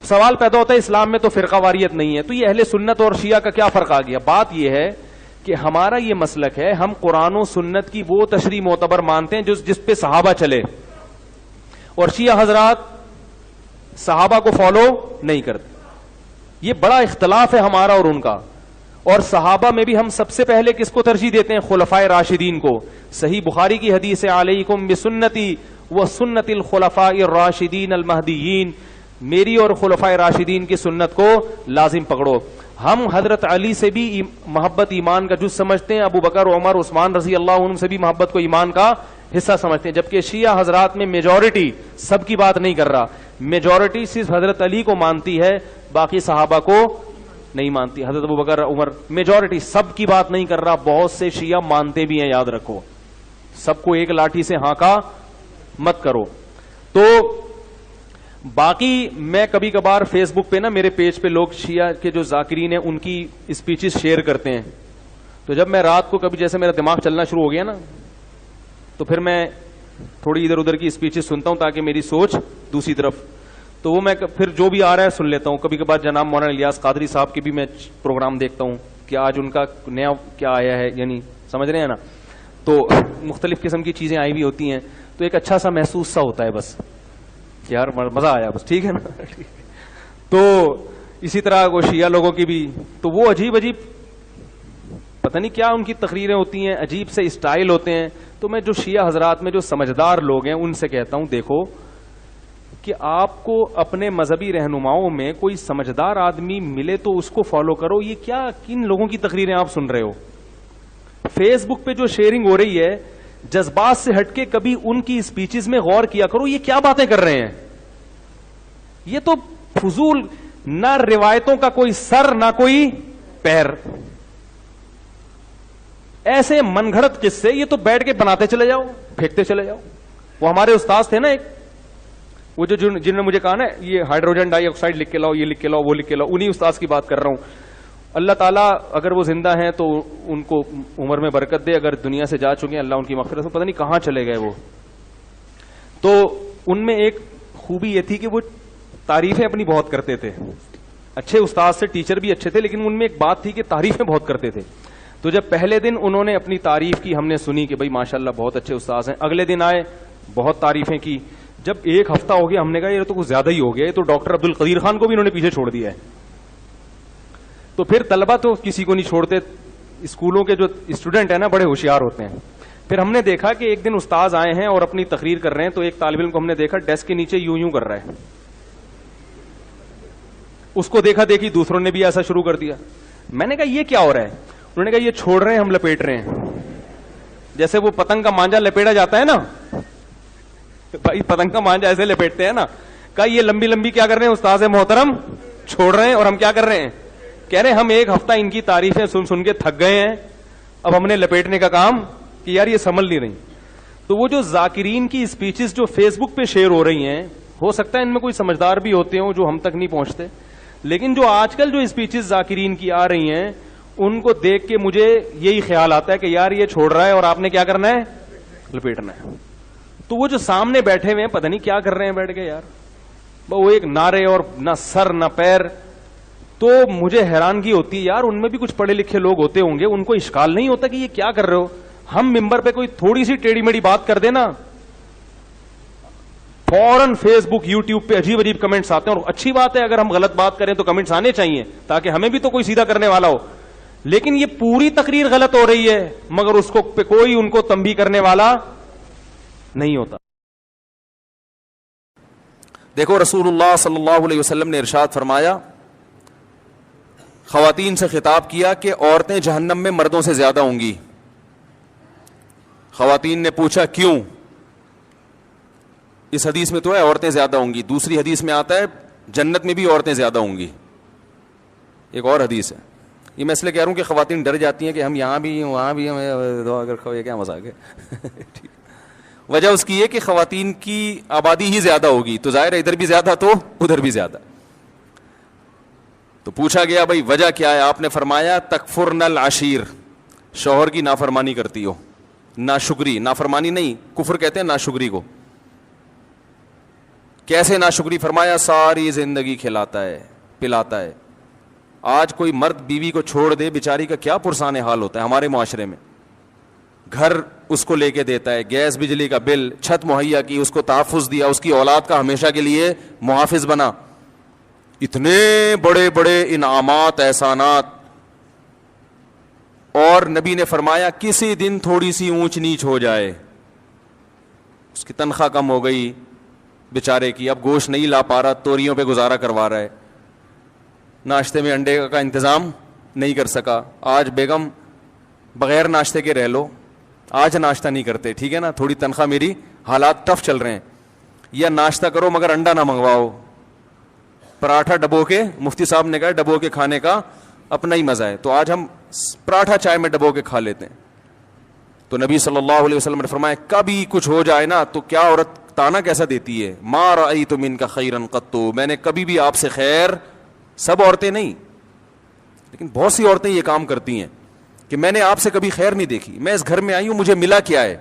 سوال پیدا ہوتا ہے اسلام میں تو فرقہ واریت نہیں ہے, تو یہ اہل سنت اور شیعہ کا کیا فرق آ گیا؟ بات یہ ہے کہ ہمارا یہ مسلک ہے, ہم قرآن و سنت کی وہ تشریح معتبر مانتے ہیں جس پہ صحابہ چلے, اور شیعہ حضرات صحابہ کو فالو نہیں کرتے. یہ بڑا اختلاف ہے ہمارا اور ان کا. اور صحابہ میں بھی ہم سب سے پہلے کس کو ترجیح دیتے ہیں؟ خلفائے راشدین کو. صحیح بخاری کی حدیث ہے, علیکم بسنتی و سنت الخلفاء الراشدین المہدیین, میری اور خلفائے راشدین کی سنت کو لازم پکڑو. ہم حضرت علی سے بھی محبت ایمان کا جز سمجھتے ہیں, ابو بکر, عمر, عثمان رضی اللہ عنہ سے بھی محبت کو ایمان کا حصہ سمجھتے ہیں, جبکہ شیعہ حضرات میں میجورٹی, سب کی بات نہیں کر رہا, میجورٹی صرف حضرت علی کو مانتی ہے, باقی صحابہ کو نہیں مانتی. حضرت ابو بکر, عمر, میجورٹی, سب کی بات نہیں کر رہا. بہت سے شیعہ مانتے بھی ہیں, یاد رکھو, سب کو ایک لاٹھی سے ہانکا مت کرو. تو باقی میں کبھی کبھار فیس بک پہ نا, میرے پیج پہ لوگ شیعہ کے جو ذاکرین ہیں ان کی اسپیچز شیئر کرتے ہیں, تو جب میں رات کو کبھی جیسے میرا دماغ چلنا شروع ہو گیا نا, تو پھر میں تھوڑی ادھر ادھر کی اسپیچز سنتا ہوں تاکہ میری سوچ دوسری طرف, تو وہ میں پھر جو بھی آ رہا ہے سن لیتا ہوں. کبھی کبھار جناب مولانا الیاس قادری صاحب کے بھی میں پروگرام دیکھتا ہوں کہ آج ان کا نیا کیا آیا ہے, یعنی سمجھ رہے ہیں نا, تو مختلف قسم کی چیزیں آئی ہوئی ہوتی ہیں, تو ایک اچھا سا محسوس سا ہوتا ہے, بس یار مزہ آیا, بس ٹھیک ہے نا. تو اسی طرح وہ شیعہ لوگوں کی بھی, تو وہ عجیب عجیب پتہ نہیں کیا ان کی تقریریں ہوتی ہیں, عجیب سے اسٹائل ہوتے ہیں. تو میں جو شیعہ حضرات میں جو سمجھدار لوگ ہیں ان سے کہتا ہوں, دیکھو کہ آپ کو اپنے مذہبی رہنماؤں میں کوئی سمجھدار آدمی ملے تو اس کو فالو کرو. یہ کیا کن لوگوں کی تقریریں آپ سن رہے ہو؟ فیس بک پہ جو شیئرنگ ہو رہی ہے, جذبات سے ہٹ کے کبھی ان کی اسپیچز میں غور کیا کرو, یہ کیا باتیں کر رہے ہیں؟ یہ تو فضول, نہ روایتوں کا کوئی سر نہ کوئی پیر, ایسے من گھڑت قصے, یہ تو بیٹھ کے بناتے چلے جاؤ, پھینکتے چلے جاؤ. وہ ہمارے استاد تھے نا ایک, وہ جو جنہوں نے مجھے کہا نا یہ ہائیڈروجن ڈائی آکسائڈ لکھ کے لاؤ, یہ لکھ کے لاؤ, وہ لکھ کے لاؤ, انہی استاد کی بات کر رہا ہوں. اللہ تعالیٰ اگر وہ زندہ ہیں تو ان کو عمر میں برکت دے, اگر دنیا سے جا چکے ہیں اللہ ان کی مغفرت سے, پتہ نہیں کہاں چلے گئے وہ. تو ان میں ایک خوبی یہ تھی کہ وہ تعریفیں اپنی بہت کرتے تھے. اچھے استاد سے, ٹیچر بھی اچھے تھے, لیکن ان میں ایک بات تھی کہ تعریفیں بہت کرتے تھے. تو جب پہلے دن انہوں نے اپنی تعریف کی, ہم نے سنی کہ بھائی ماشاءاللہ بہت اچھے استاد ہیں. اگلے دن آئے, بہت تعریفیں کی. جب ایک ہفتہ ہو گیا, ہم نے کہا یہ تو کچھ زیادہ ہی ہو گیا, یہ تو ڈاکٹر عبد القدیر خان کو بھی انہوں نے پیچھے چھوڑ دیا ہے. تو پھر طلبہ تو کسی کو نہیں چھوڑتے, اسکولوں کے جو اسٹوڈنٹ ہیں نا بڑے ہوشیار ہوتے ہیں. پھر ہم نے دیکھا کہ ایک دن استاذ آئے ہیں اور اپنی تقریر کر رہے ہیں, تو ایک طالب علم کو ہم نے دیکھا ڈیسک کے نیچے یوں یوں کر رہا ہے. اس کو دیکھا دیکھی دوسروں نے بھی ایسا شروع کر دیا. میں نے کہا یہ کیا ہو رہا ہے؟ انہوں نے کہا یہ چھوڑ رہے ہیں, ہم لپیٹ رہے ہیں. جیسے وہ پتنگ کا مانجا لپیٹا جاتا ہے نا, بھائی پتنگ کا مانجا ایسے لپیٹتے ہیں نا. کہا یہ لمبی لمبی کیا کر رہے ہیں استاذ محترم, چھوڑ رہے ہیں. اور ہم کیا کر رہے ہیں؟ کہہ رہے ہیں ہم ایک ہفتہ ان کی تعریفیں سن سن کے تھک گئے ہیں, اب ہم نے لپیٹنے کا کام کہ یار یہ سنبھل نہیں رہی. تو وہ جو ذاکرین کی اسپیچز جو فیس بک پہ شیئر ہو رہی ہیں, ہو سکتا ہے ان میں کوئی سمجھدار بھی ہوتے ہوں جو ہم تک نہیں پہنچتے, لیکن جو آج کل جو اسپیچز ذاکرین کی آ رہی ہیں ان کو دیکھ کے مجھے یہی خیال آتا ہے کہ یار یہ چھوڑ رہا ہے اور آپ نے کیا کرنا ہے؟ لپیٹنا ہے. تو وہ جو سامنے بیٹھے ہوئے ہیں پتہ نہیں کیا کر رہے ہیں بیٹھ کے یار, وہ ایک نعرے اور نہ سر نہ پیر. تو مجھے حیرانگی ہوتی ہے یار, ان میں بھی کچھ پڑھے لکھے لوگ ہوتے ہوں گے, ان کو اشکال نہیں ہوتا کہ یہ کیا کر رہے ہو. ہم ممبر پہ کوئی تھوڑی سی ٹیڑھی میڑھی بات کر دینا, فوراً فیس بک یوٹیوب پہ عجیب عجیب کمنٹس آتے ہیں. اور اچھی بات ہے اگر ہم غلط بات کریں تو کمنٹس آنے چاہیے تاکہ ہمیں بھی تو کوئی سیدھا کرنے والا ہو. لیکن یہ پوری تقریر غلط ہو رہی ہے مگر اس کو پہ کوئی ان کو تنبیہ کرنے والا نہیں ہوتا. دیکھو رسول اللہ صلی اللہ علیہ وسلم نے ارشاد فرمایا, خواتین سے خطاب کیا کہ عورتیں جہنم میں مردوں سے زیادہ ہوں گی. خواتین نے پوچھا کیوں؟ اس حدیث میں تو ہے عورتیں زیادہ ہوں گی, دوسری حدیث میں آتا ہے جنت میں بھی عورتیں زیادہ ہوں گی. ایک اور حدیث ہے. یہ میں اس لیے کہہ رہا ہوں کہ خواتین ڈر جاتی ہیں کہ ہم یہاں بھی وہاں بھی, اگر کیا مذاق ہے. وجہ اس کی یہ کہ خواتین کی آبادی ہی زیادہ ہوگی, تو ظاہر ہے ادھر بھی زیادہ تو ادھر بھی زیادہ. تو پوچھا گیا بھائی وجہ کیا ہے؟ آپ نے فرمایا تکفرن العشیر, شوہر کی نافرمانی کرتی ہو. ناشکری, نافرمانی نہیں, کفر کہتے ہیں ناشکری کو. کیسے ناشکری؟ فرمایا ساری زندگی کھلاتا ہے پلاتا ہے. آج کوئی مرد بیوی کو چھوڑ دے بیچاری کا کیا پرسان حال ہوتا ہے ہمارے معاشرے میں. گھر اس کو لے کے دیتا ہے, گیس بجلی کا بل, چھت مہیا کی, اس کو تحفظ دیا, اس کی اولاد کا ہمیشہ کے لیے محافظ بنا, اتنے بڑے بڑے انعامات احسانات. اور نبی نے فرمایا کسی دن تھوڑی سی اونچ نیچ ہو جائے, اس کی تنخواہ کم ہو گئی بیچارے کی, اب گوشت نہیں لا پا رہا, توریوں پہ گزارا کروا رہا ہے, ناشتے میں انڈے کا انتظام نہیں کر سکا, آج بیگم بغیر ناشتے کے رہ لو, آج ناشتہ نہیں کرتے, ٹھیک ہے نا, تھوڑی تنخواہ میری, حالات ٹف چل رہے ہیں, یا ناشتہ کرو مگر انڈا نہ منگواؤ, پراٹھا ڈبو کے, مفتی صاحب نے کہا ڈبو کے کھانے کا اپنا ہی مزہ ہے, تو آج ہم پراٹھا چائے میں ڈبو کے کھا لیتے ہیں. تو نبی صلی اللہ علیہ وسلم نے فرمایا کبھی کچھ ہو جائے نا تو کیا عورت تانا کیسا دیتی ہے, ما رأیت منک خیرا قط, میں نے کبھی بھی آپ سے خیر, سب عورتیں نہیں لیکن بہت سی عورتیں یہ کام کرتی ہیں کہ میں نے آپ سے کبھی خیر نہیں دیکھی, میں اس گھر میں آئی ہوں مجھے ملا کیا ہے.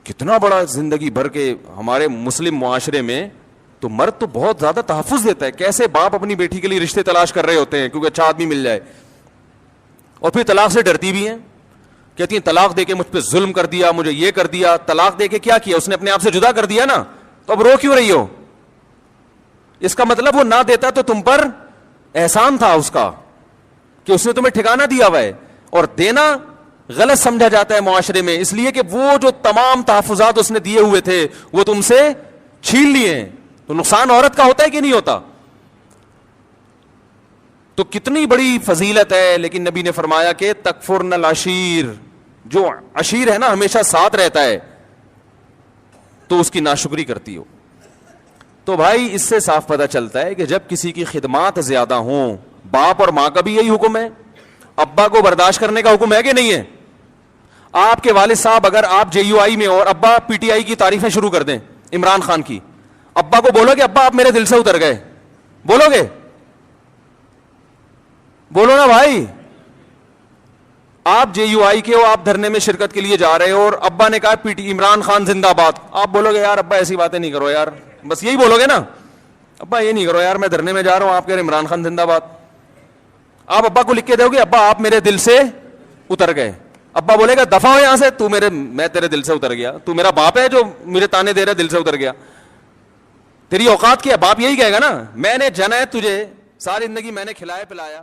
کتنا بڑا زندگی بھر کے ہمارے مسلم معاشرے میں تو مرد تو بہت زیادہ تحفظ دیتا ہے. کیسے باپ اپنی بیٹی کے لیے رشتے تلاش کر رہے ہوتے ہیں کیونکہ اچھا آدمی مل جائے, اور پھر طلاق سے ڈرتی بھی ہیں, کہتی ہیں طلاق دے کے مجھ پہ ظلم کر دیا, مجھے یہ کر دیا. طلاق دے کے کیا کیا, اس نے اپنے آپ سے جدا کر دیا نا, تو اب رو کیوں رہی ہو؟ اس کا مطلب وہ نہ دیتا تو تم پر احسان تھا اس کا کہ اس نے تمہیں ٹھکانہ دیا ہوا ہے. اور دینا غلط سمجھا جاتا ہے معاشرے میں, اس لیے کہ وہ جو تمام تحفظات اس نے دیے ہوئے تھے وہ تم سے چھین لیے ہیں. تو نقصان عورت کا ہوتا ہے کہ نہیں ہوتا؟ تو کتنی بڑی فضیلت ہے. لیکن نبی نے فرمایا کہ تکفرن العشیر, جو عشیر ہے نا ہمیشہ ساتھ رہتا ہے, تو اس کی ناشکری کرتی ہو. تو بھائی اس سے صاف پتہ چلتا ہے کہ جب کسی کی خدمات زیادہ ہوں, باپ اور ماں کا بھی یہی حکم ہے, ابا کو برداشت کرنے کا حکم ہے کہ نہیں ہے؟ آپ کے والد صاحب اگر آپ جے یو آئی میں اور ابا پی ٹی آئی کی تعریفیں شروع کر دیں عمران خان کی, ابا کو بولو کہ ابا آپ میرے دل سے اتر گئے, بولو گے؟ بولو نا بھائی. آپ جے یو آئی کے ہو, آپ دھرنے میں شرکت کے لیے جا رہے ہو اور ابا نے کہا پی ٹی عمران خان زندہ باد, آپ بولو گے یار ابا ایسی باتیں نہیں کرو یار, بس یہی بولو گے نا, ابا یہ نہیں کرو یار, میں دھرنے میں جا رہا ہوں, آپ کہہ رہے عمران خان زندہ باد. آپ ابا کو لکھ کے دو گے ابا آپ میرے دل سے اتر گئے, ابا بولے گا دفع ہو یہاں سے, میں تیرے دل سے اتر گیا, تو میرا باپ ہے جو میرے تانے دے رہا ہے دل سے اتر گیا, تیری اوقات کیا؟ باپ یہی کہے گا نا, میں نے جنا ہے تجھے, ساری زندگی میں نے کھلایا پلایا,